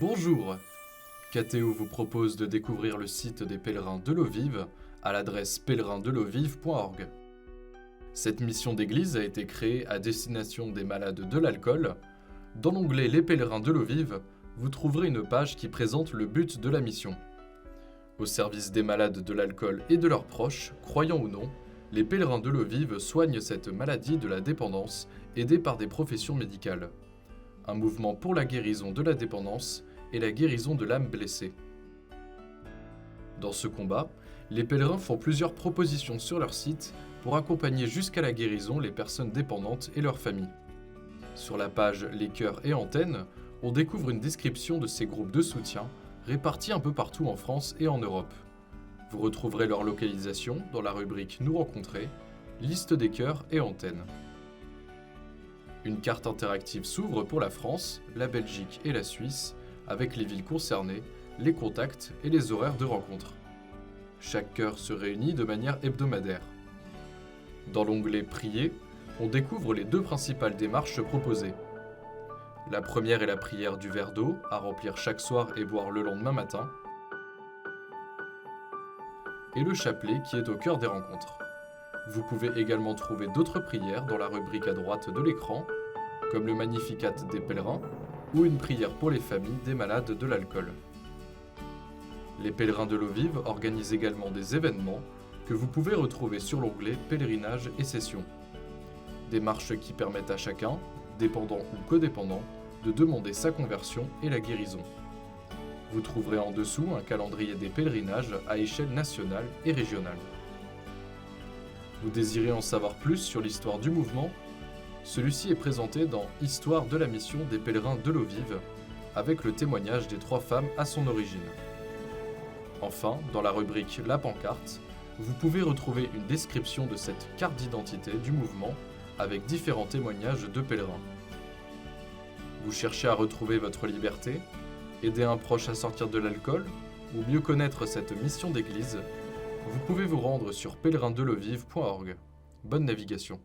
Bonjour, KTO vous propose de découvrir le site des pèlerins de l'eau vive à l'adresse pèlerindelauvive.org. Cette mission d'église a été créée à destination des malades de l'alcool. Dans l'onglet Les pèlerins de l'eau vive, vous trouverez une page qui présente le but de la mission. Au service des malades de l'alcool et de leurs proches, croyants ou non, les pèlerins de l'eau vive soignent cette maladie de la dépendance aidés par des professions médicales. Un mouvement pour la guérison de la dépendance et la guérison de l'âme blessée. Dans ce combat, les pèlerins font plusieurs propositions sur leur site pour accompagner jusqu'à la guérison les personnes dépendantes et leurs familles. Sur la page Les cœurs et antennes, on découvre une description de ces groupes de soutien répartis un peu partout en France et en Europe. Vous retrouverez leur localisation dans la rubrique Nous rencontrer, liste des cœurs et antennes. Une carte interactive s'ouvre pour la France, la Belgique et la Suisse, avec les villes concernées, les contacts et les horaires de rencontre. Chaque cœur se réunit de manière hebdomadaire. Dans l'onglet Prier, on découvre les deux principales démarches proposées. La première est la prière du verre d'eau, à remplir chaque soir et boire le lendemain matin. Et le chapelet qui est au cœur des rencontres. Vous pouvez également trouver d'autres prières dans la rubrique à droite de l'écran, comme le Magnificat des pèlerins ou une prière pour les familles des malades de l'alcool. Les pèlerins de l'eau vive organisent également des événements que vous pouvez retrouver sur l'onglet Pèlerinage et sessions. Des marches qui permettent à chacun, dépendant ou codépendant, de demander sa conversion et la guérison. Vous trouverez en dessous un calendrier des pèlerinages à échelle nationale et régionale. Vous désirez en savoir plus sur l'histoire du mouvement ? Celui-ci est présenté dans Histoire de la mission des pèlerins de l'eau vive, avec le témoignage des 3 femmes à son origine. Enfin, dans la rubrique La pancarte, vous pouvez retrouver une description de cette carte d'identité du mouvement avec différents témoignages de pèlerins. Vous cherchez à retrouver votre liberté, aider un proche à sortir de l'alcool ou mieux connaître cette mission d'église, vous pouvez vous rendre sur pèlerindelauvive.org. Bonne navigation.